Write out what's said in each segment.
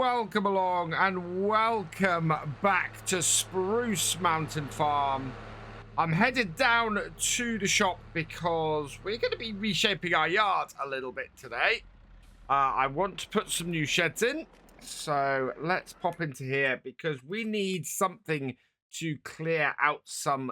welcome along and welcome back to Spruce Mountain Farm. I'm headed down to the shop because we're going to be reshaping our yard a little bit today. I want to put some new sheds in, so let's pop into here because we need something to clear out some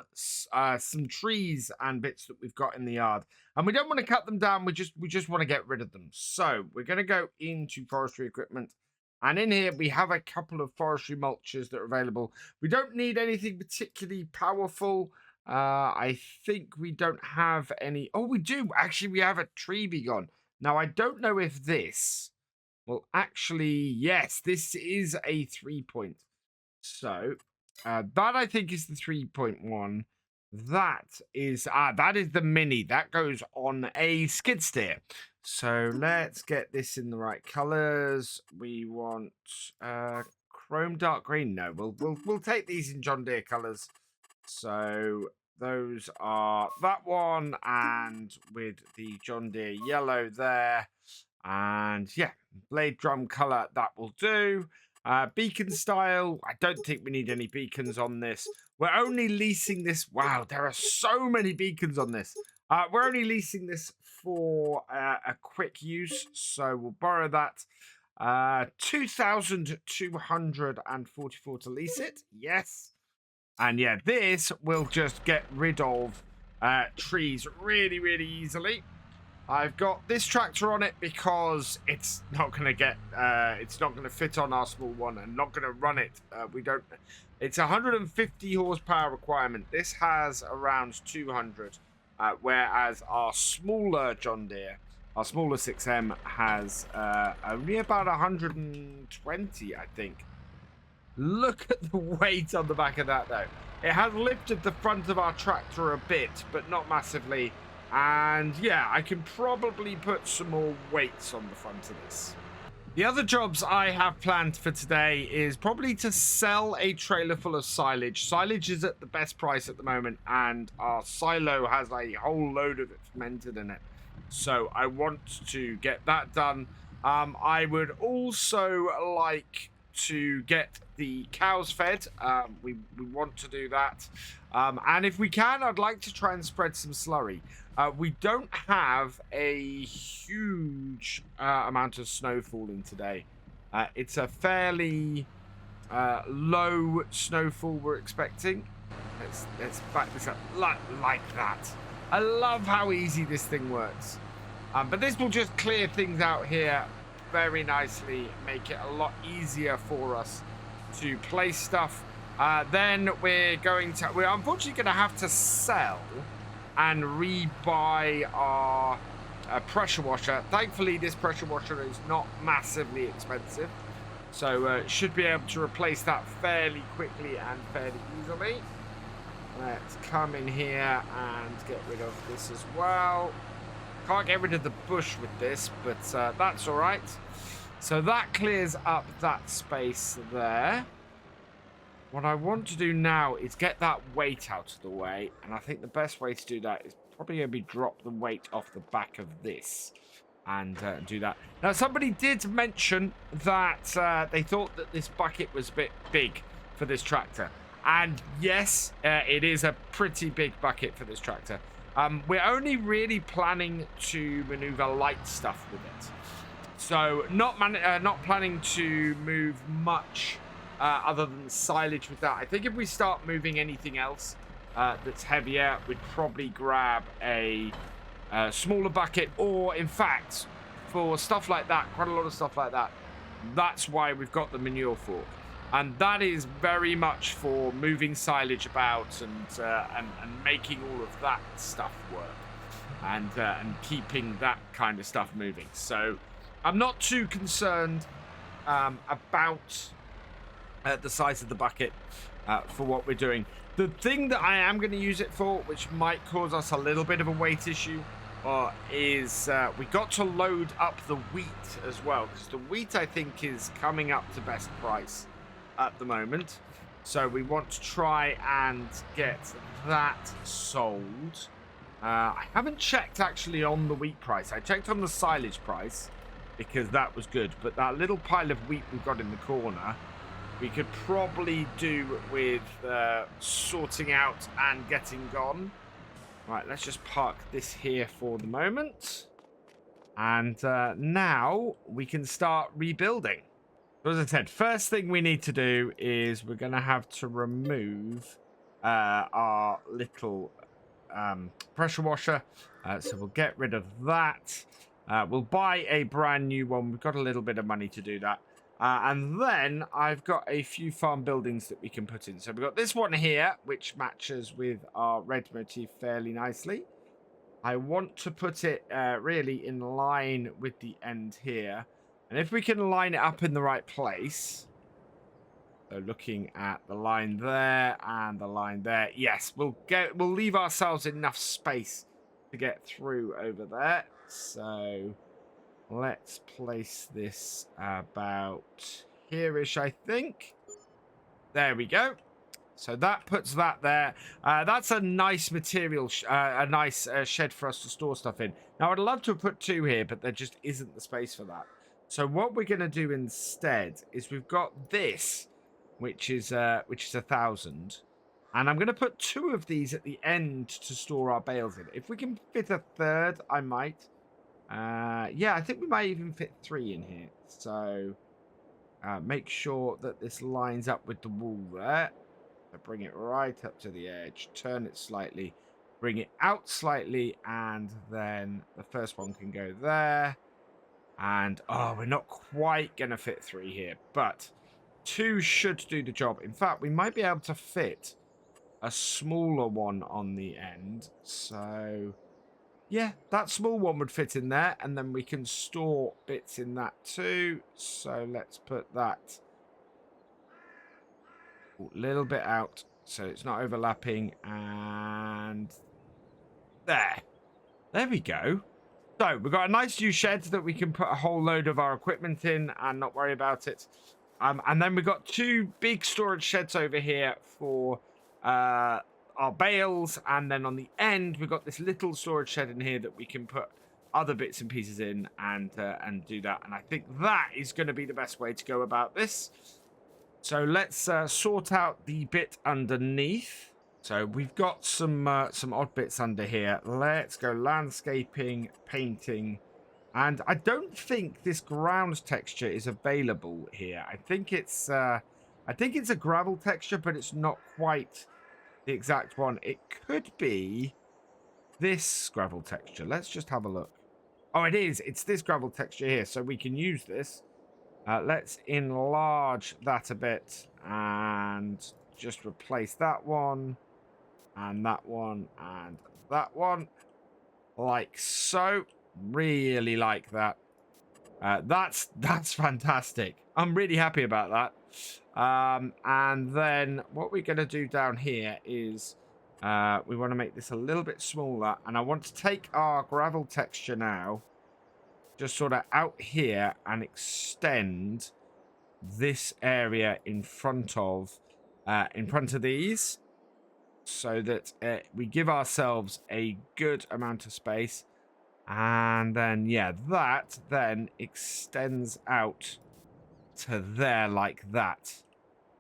trees and bits that we've got in the yard, and we don't want to cut them down. We just want to get rid of them. So we're going to go into forestry equipment, and in here we have a couple of forestry mulches that are available. We don't need anything particularly powerful. I think we don't have any. Oh, we do actually. We have a tree begon. Now I don't know if this. Well, actually, yes, this is a 3-point. So. That I think is the 3.1. That is the mini. That goes on a skid steer. So let's get this in the right colors. We want chrome dark green. No, we'll take these in John Deere colors. So those are that one, and with the John Deere yellow there, and yeah, blade drum color, that will do. Beacon style, I don't think we need any beacons on this. We're only leasing this. Wow, there are so many beacons on this. We're only leasing this for a quick use, so we'll borrow that. 2,244 to lease it. Yes. And yeah, this will just get rid of trees really, really easily. I've got this tractor on it because it's not going to get, it's not going to fit on our small one and not going to run it. It's 150 horsepower requirement. This has around 200, whereas our smaller John Deere, our smaller 6M has only about 120, I think. Look at the weight on the back of that though. It has lifted the front of our tractor a bit, but not massively. And yeah, I can probably put some more weights on the front of this. The other jobs I have planned for today is probably to sell a trailer full of silage. Silage is at the best price at the moment, and our silo has a whole load of it fermented in it. So I want to get that done. I would also like to get the cows fed. We want to do that. And if we can, I'd like to try and spread some slurry. We don't have a huge amount of snow falling today. It's a fairly low snowfall we're expecting. Let's back this up like that. I love how easy this thing works. But this will just clear things out here very nicely, make it a lot easier for us to place stuff. Then we're unfortunately going to have to sell and rebuy our pressure washer. Thankfully, this pressure washer is not massively expensive, so should be able to replace that fairly quickly and fairly easily. Let's come in here and get rid of this as well. Can't get rid of the bush with this, but that's all right. So that clears up that space there. What I want to do now is get that weight out of the way, and I think the best way to do that is probably going to be drop the weight off the back of this and do that. Now, somebody did mention that they thought that this bucket was a bit big for this tractor, and yes, it is a pretty big bucket for this tractor. We're only really planning to maneuver light stuff with it, so not planning to move much other than silage with that. I think if we start moving anything else that's heavier, we'd probably grab a smaller bucket, or in fact, for stuff like that, quite a lot of stuff like that, that's why we've got the manure fork. And that is very much for moving silage about and making all of that stuff work, and keeping that kind of stuff moving. So I'm not too concerned about the size of the bucket for what we're doing. The thing that I am going to use it for, which might cause us a little bit of a weight issue, is we got to load up the wheat as well, because the wheat I think is coming up to best price at the moment. So we want to try and get that sold. I haven't checked actually on the wheat price. I checked on the silage price. because that was good. But that little pile of wheat we've got in the corner, we could probably do with sorting out and getting gone. Right, let's just park this here for the moment. And now we can start rebuilding. So as I said, first thing we need to do is we're going to have to remove our little pressure washer. So we'll get rid of that. We'll buy a brand new one. We've got a little bit of money to do that. And then I've got a few farm buildings that we can put in. So we've got this one here, which matches with our red motif fairly nicely. I want to put it really in line with the end here. And if we can line it up in the right place, so looking at the line there and the line there, yes, we'll leave ourselves enough space to get through over there. So let's place this about here-ish, I think. There we go. So that puts that there. That's a nice material, a nice shed for us to store stuff in. Now, I'd love to have put 2 here, but there just isn't the space for that. So what we're going to do instead is we've got this, which is 1,000. And I'm going to put 2 of these at the end to store our bales in. If we can fit a 3rd, I might. Yeah, I think we might even fit 3 in here. So make sure that this lines up with the wall there. So bring it right up to the edge, turn it slightly, bring it out slightly, and then the first one can go there. And, oh, we're not quite going to fit 3 here, but 2 should do the job. In fact, we might be able to fit a smaller one on the end. So, yeah, that small one would fit in there, and then we can store bits in that too. So let's put that a little bit out so it's not overlapping, and there we go. So we've got a nice new shed that we can put a whole load of our equipment in and not worry about it. And then we've got 2 big storage sheds over here for our bales, and then on the end we've got this little storage shed in here that we can put other bits and pieces in and do that. And I think that is going to be the best way to go about this. So let's sort out the bit underneath. So we've got some odd bits under here. Let's go landscaping, painting, and I don't think this ground texture is available here. I think it's a gravel texture, but it's not quite the exact one. It could be this gravel texture. Let's just have a look. Oh, it is. It's this gravel texture here, so we can use this. Let's enlarge that a bit and just replace that one. And that one, and that one, like so. Really like that. That's fantastic. I'm really happy about that. And then what we're going to do down here is we want to make this a little bit smaller. And I want to take our gravel texture now, just sort of out here, and extend this area in front of these. So that we give ourselves a good amount of space. And then, yeah, that then extends out to there like that.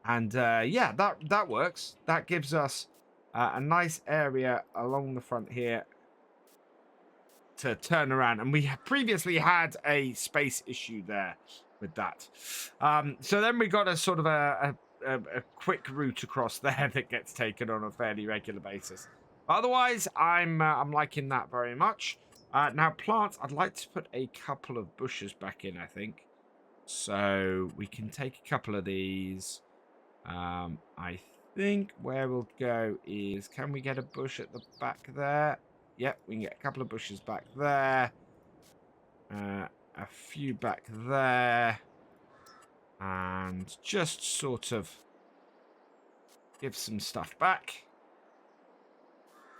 And, yeah, that works. That gives us a nice area along the front here to turn around. And we previously had a space issue there with that. So then we got a sort of a quick route across there that gets taken on a fairly regular basis. Otherwise, I'm liking that very much. Now, plants, I'd like to put a couple of bushes back in, I think. So we can take a couple of these. I think where we'll go is, can we get a bush at the back there? Yep, we can get a couple of bushes back there. A few back there. And just sort of give some stuff back.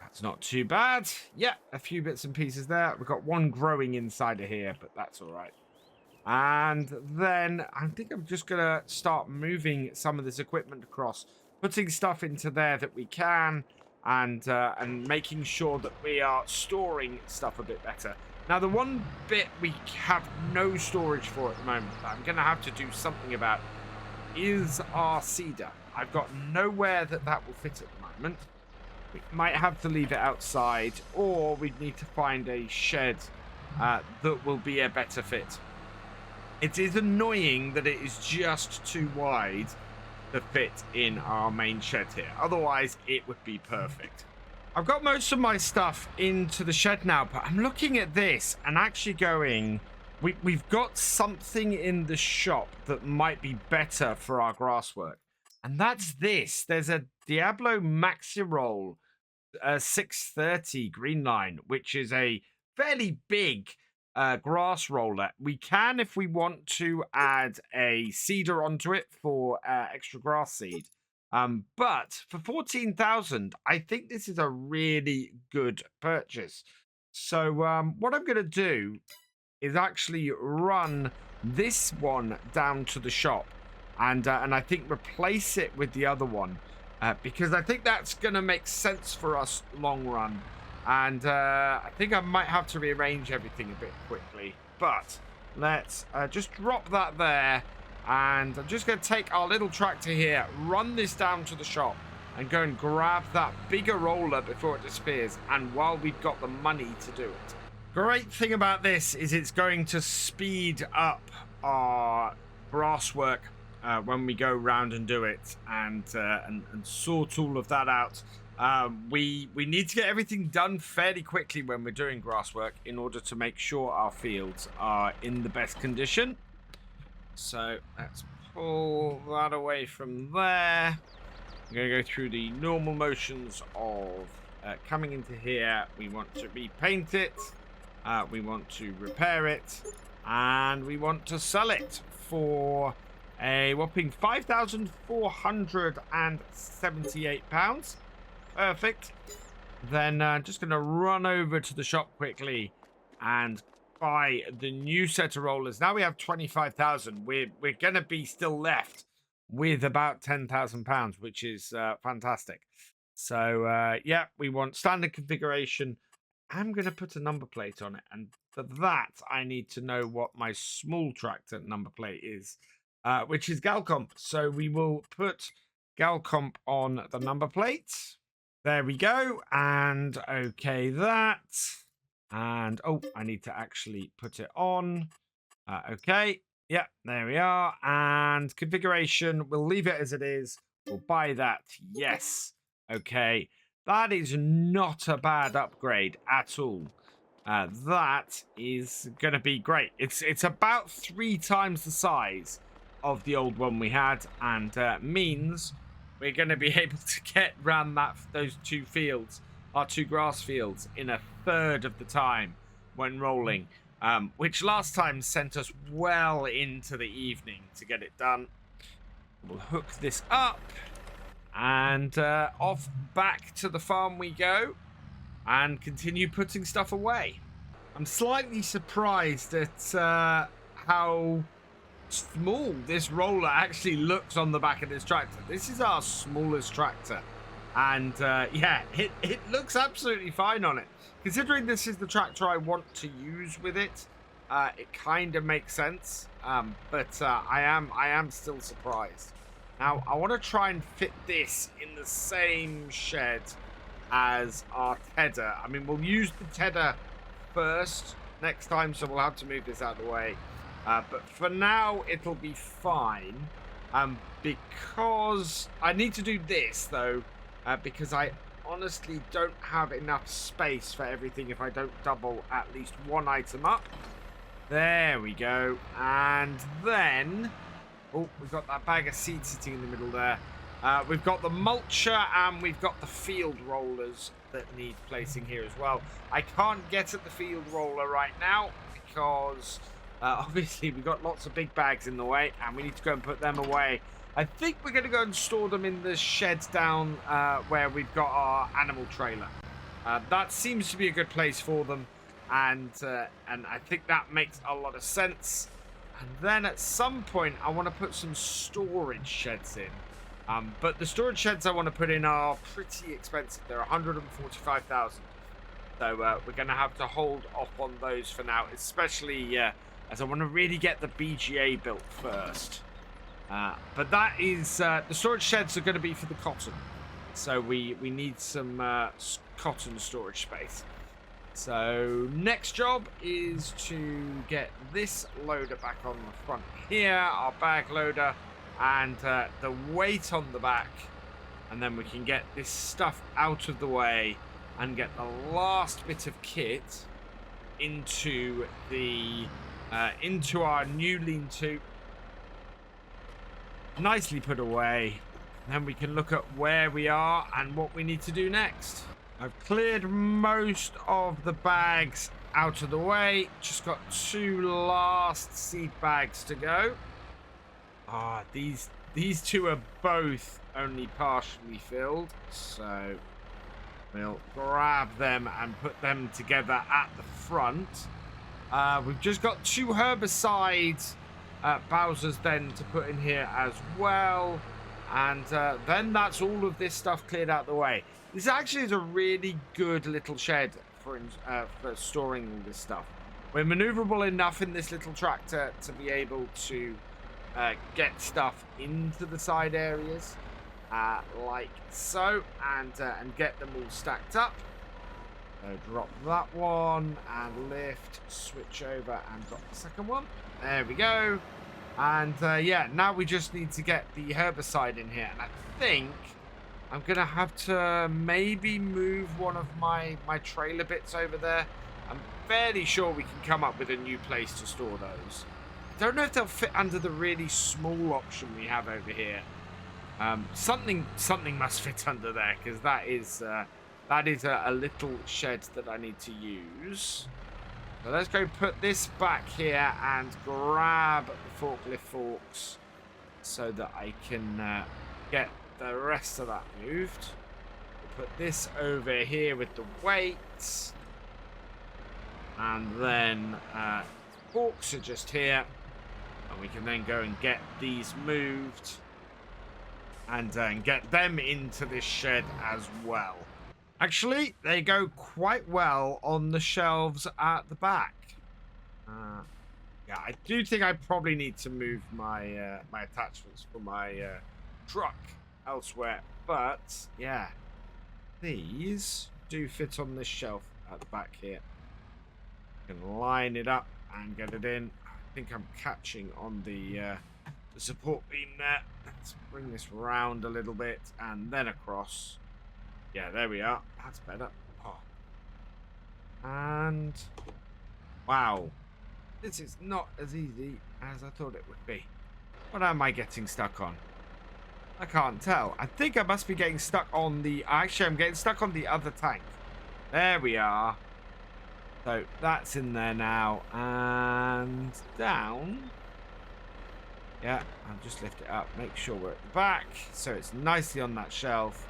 That's not too bad. Yeah, a few bits and pieces there. We've got one growing inside of here, but that's all right. And then I think I'm just going to start moving some of this equipment across, putting stuff into there that we can, and making sure that we are storing stuff a bit better. Now, the one bit we have no storage for at the moment that I'm going to have to do something about is our cedar. I've got nowhere that will fit at the moment. We might have to leave it outside, or we'd need to find a shed that will be a better fit. It is annoying that it is just too wide to fit in our main shed here. Otherwise, it would be perfect. I've got most of my stuff into the shed now, but I'm looking at this and actually going, we've got something in the shop that might be better for our grass work. And that's this. There's a Diablo Maxi-Roll 630 green line, which is a fairly big grass roller. We can, if we want to, add a cedar onto it for extra grass seed. But for 14,000, I think this is a really good purchase. So what I'm going to do is actually run this one down to the shop and I think replace it with the other one because I think that's going to make sense for us long run. And I think I might have to rearrange everything a bit quickly. But let's just drop that there. And I'm just going to take our little tractor here, run this down to the shop, and go and grab that bigger roller before it disappears. And while we've got the money to do it. Great thing about this is it's going to speed up our grass work when we go round and do it and sort all of that out. We need to get everything done fairly quickly when we're doing grass work in order to make sure our fields are in the best condition. So let's pull that away from there. I'm going to go through the normal motions of coming into here. We want to repaint it. We want to repair it. And we want to sell it for a whopping £5,478. Perfect. Then just going to run over to the shop quickly and buy the new set of rollers. Now we have 25,000. We're going to be still left with about £10,000, which is fantastic. So yeah, we want standard configuration. I'm going to put a number plate on it, and for that I need to know what my small tractor number plate is, which is Galcomp. So we will put Galcomp on the number plate. There we go. And okay, that. And oh, I need to actually put it on. Okay. Yeah, there we are. And configuration, we'll leave it as it is. We'll buy that. Yes. Okay. That is not a bad upgrade at all. That is going to be great. It's about 3 times the size of the old one we had, and means we're going to be able to get around those 2 fields, our 2 grass fields, in a third of the time when rolling, which last time sent us well into the evening to get it done. We'll hook this up, and off back to the farm we go and continue putting stuff away. I'm slightly surprised at how small this roller actually looks on the back of this tractor. This is our smallest tractor, and yeah, it looks absolutely fine on it. Considering this is the tractor I want to use with it, it kind of makes sense, but I am still surprised. Now I want to try and fit this in the same shed as our tedder. I mean, we'll use the tedder first next time, so we'll have to move this out of the way. But for now, it'll be fine. Because I need to do this, though, because I honestly don't have enough space for everything if I don't double at least one item up. There we go. And then, oh, we've got that bag of seed sitting in the middle there. We've got the mulcher and we've got the field rollers that need placing here as well. I can't get at the field roller right now because obviously we've got lots of big bags in the way and we need to go and put them away. I think we're going to go and store them in the sheds down where we've got our animal trailer. That seems to be a good place for them, and I think that makes a lot of sense. And then at some point I want to put some storage sheds in. But the storage sheds I want to put in are pretty expensive. They're 145,000. So we're going to have to hold off on those for now, especially as I want to really get the BGA built first. But that is, the storage sheds are going to be for the cotton. So we need some cotton storage space. So next job is to get this loader back on the front here, our bag loader, and the weight on the back. And then we can get this stuff out of the way and get the last bit of kit into the into our new lean-to. Nicely put away. Then we can look at where we are and what we need to do next. I've cleared most of the bags out of the way. Just got 2 last seed bags to go. These two are both only partially filled, so we'll grab them and put them together at the front. We've just got 2 herbicide Bowsers then to put in here as well, and then that's all of this stuff cleared out the way. This actually is a really good little shed for storing all this stuff. We're maneuverable enough in this little tractor to be able to get stuff into the side areas, like so, and get them all stacked up. So drop that one and lift, switch over and drop the second one. There we go. And yeah, now we just need to get the herbicide in here. And I think I'm going to have to maybe move one of my trailer bits over there. I'm fairly sure we can come up with a new place to store those. I don't know if they'll fit under the really small option we have over here. Something must fit under there, because that is a little shed that I need to use. So let's go put this back here and grab the forklift forks so that I can get the rest of that moved. We'll put this over here with the weights, and then forks are just here, and we can then go and get these moved and get them into this shed as well. Actually, they go quite well on the shelves at the back. Yeah, I do think I probably need to move my my attachments for my truck elsewhere. But yeah, these do fit on this shelf at the back here. Can line it up and get it in. I think I'm catching on the support beam there. Let's bring this round a little bit and then across. Yeah, there we are. That's better. Oh. And wow, this is not as easy as I thought it would be. What am I getting stuck on? I can't tell. I think I must be getting stuck on the... Actually, I'm getting stuck on the other tank. There we are. So that's in there now. And down. Yeah, I'll just lift it up. Make sure we're at the back, so it's nicely on that shelf.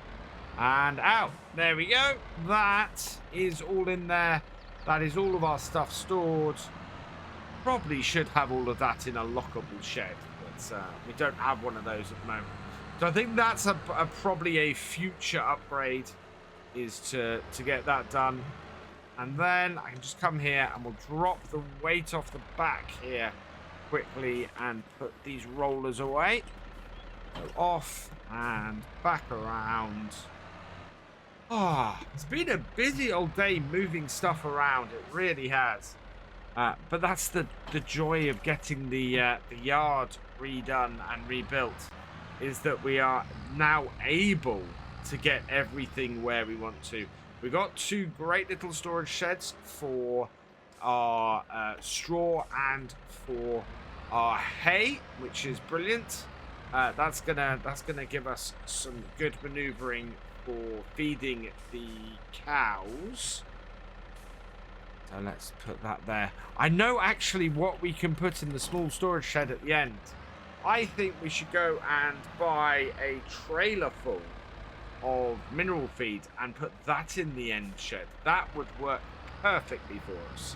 And out. There we go. That is all in there. That is all of our stuff stored. Probably should have all of that in a lockable shed, but we don't have one of those at the moment. So I think that's probably a future upgrade, is to get that done. And then I can just come here and we'll drop the weight off the back here quickly and put these rollers away. Go off and back around. It's been a busy old day moving stuff around. It really has. But that's the joy of getting the yard redone and rebuilt, is that we are now able to get everything where we want to. We've got 2 great little storage sheds for our straw and for our hay, which is brilliant. That's gonna give us some good maneuvering for feeding the cows. So let's put that there. I know actually what we can put in the small storage shed at the end. I think we should go and buy a trailer full of mineral feed and put that in the end shed. That would work perfectly for us.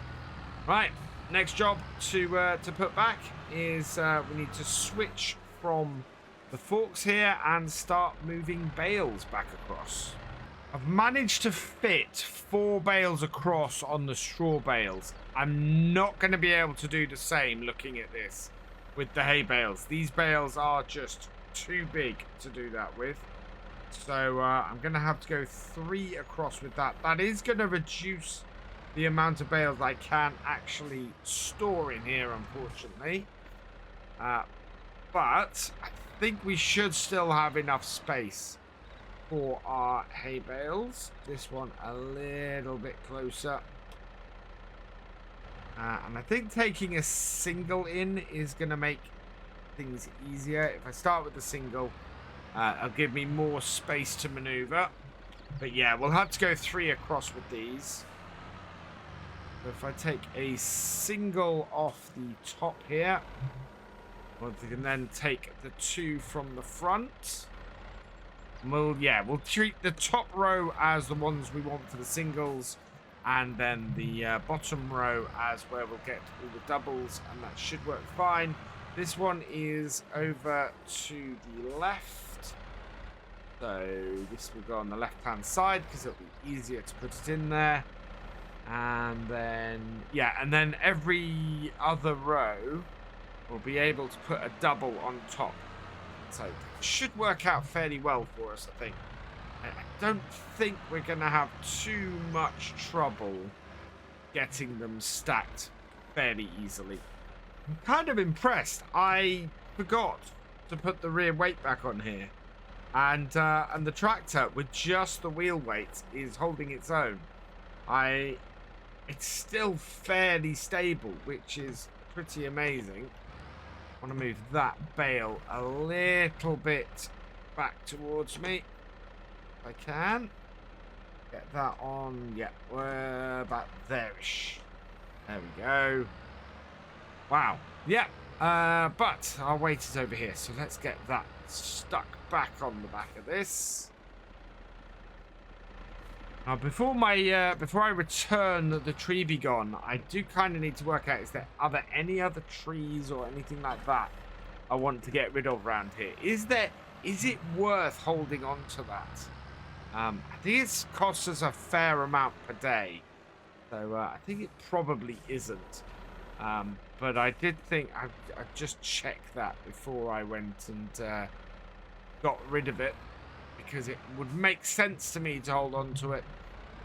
Right, next job to put back is we need to switch from the forks here and start moving bales back across. I've managed to fit 4 bales across on the straw bales. I'm not going to be able to do the same looking at this with the hay bales. These bales are just too big to do that with. So I'm going to have to go 3 across with that. That is going to reduce the amount of bales I can actually store in here, unfortunately. But I think we should still have enough space for our hay bales. This one a little bit closer. And I think taking a single in is going to make things easier. If I start with the single, it'll give me more space to maneuver. But yeah, we'll have to go 3 across with these. So if I take a single off the top here, we can then take the 2 from the front. We'll treat the top row as the ones we want for the singles, and then the bottom row as where we'll get all the doubles, and that should work fine. This one is over to the left, so this will go on the left hand side because it'll be easier to put it in there. And then and then every other row we'll be able to put a double on top. So it should work out fairly well for us, I think. I don't think we're going to have too much trouble getting them stacked fairly easily. I'm kind of impressed. I forgot to put the rear weight back on here. And the tractor, with just the wheel weight, is holding its own. It's still fairly stable, which is pretty amazing. I want to move that bale a little bit back towards me if I can. Get that on. Yeah, we're about there-ish. There we go. Wow. Yeah, but our weight is over here, so let's get that stuck back on the back of this. Now, before I return the tree be gone, I do kind of need to work out, are there any other trees or anything like that I want to get rid of around here? Is it worth holding on to that? I think it costs us a fair amount per day, so I think it probably isn't. But I did think I'd just check that before I went and got rid of it, because it would make sense to me to hold on to it.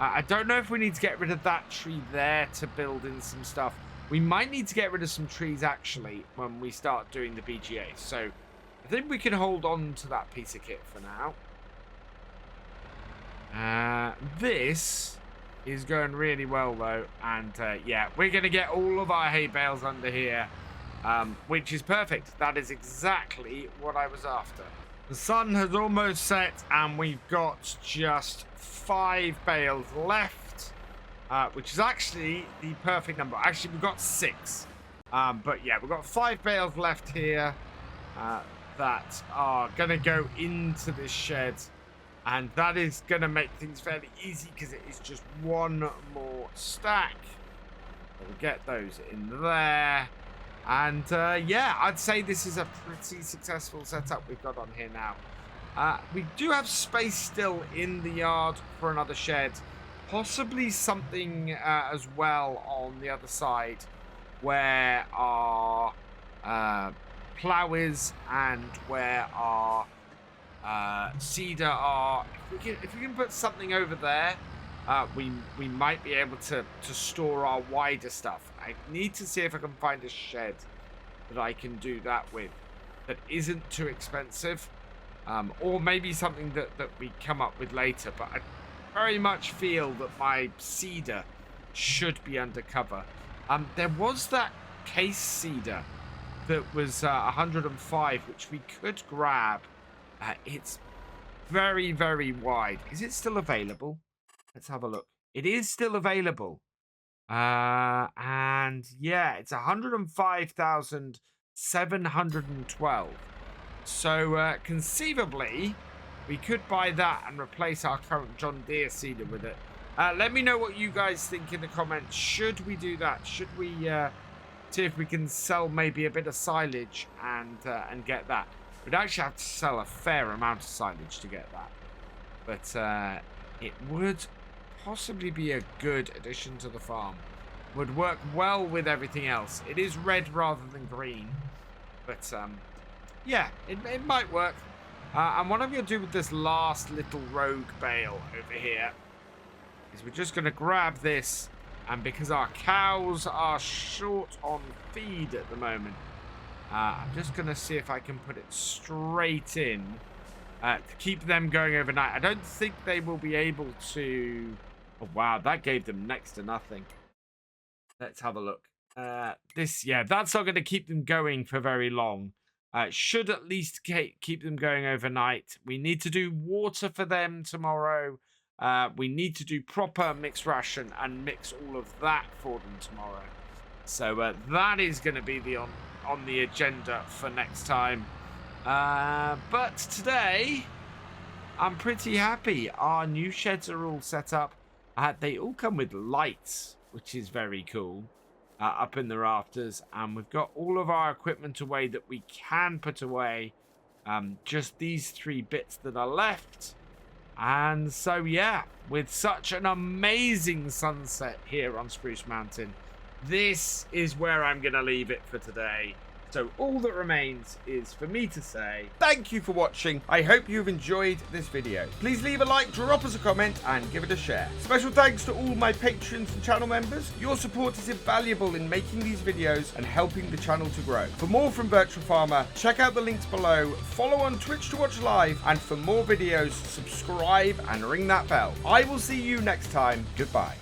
I don't know if we need to get rid of that tree there to build in some stuff. We might need to get rid of some trees, actually, when we start doing the BGA. So I think we can hold on to that piece of kit for now. This is going really well, though. And, yeah, we're going to get all of our hay bales under here, which is perfect. That is exactly what I was after. The sun has almost set, and we've got just 5 bales left, which is actually the perfect number. Actually, we've got 6. But yeah, we've got 5 bales left here that are going to go into this shed. And that is going to make things fairly easy because it is just one more stack. We'll get those in there. And yeah, I'd say this is a pretty successful setup we've got on here now. We do have space still in the yard for another shed. Possibly something as well on the other side where our plough is and where our cedar are. If we can put something over there, we might be able to store our wider stuff. I need to see if I can find a shed that I can do that with that isn't too expensive, or maybe something that we come up with later. But I very much feel that my cedar should be undercover. There was that case cedar that was 105, which we could grab. It's very, very wide. Is it still available? Let's have a look. It is still available. And yeah, it's 105,712. So conceivably, we could buy that and replace our current John Deere cedar with it. Let me know what you guys think in the comments. Should we do that? Should we see if we can sell maybe a bit of silage and get that? We'd actually have to sell a fair amount of silage to get that. But it would possibly be a good addition to the farm. Would work well with everything else. It is red rather than green. But, yeah, it might work. And what I'm going to do with this last little rogue bale over here is we're just going to grab this. And because our cows are short on feed at the moment, I'm just going to see if I can put it straight in to keep them going overnight. I don't think they will be able to... Oh, wow, that gave them next to nothing. Let's have a look. Yeah, that's not going to keep them going for very long. Should at least keep them going overnight. We need to do water for them tomorrow. We need to do proper mixed ration and mix all of that for them tomorrow. So that is going to be on the agenda for next time. But today, I'm pretty happy. Our new sheds are all set up. They all come with lights, which is very cool, up in the rafters. And we've got all of our equipment away that we can put away. Just these 3 bits that are left. And so, yeah, with such an amazing sunset here on Spruce Mountain, this is where I'm going to leave it for today. So all that remains is for me to say thank you for watching. I hope you've enjoyed this video. Please leave a like, drop us a comment, and give it a share. Special thanks to all my patrons and channel members. Your support is invaluable in making these videos and helping the channel to grow. For more from Virtual Farmer, check out the links below, follow on Twitch to watch live, and for more videos, subscribe and ring that bell. I will see you next time. Goodbye.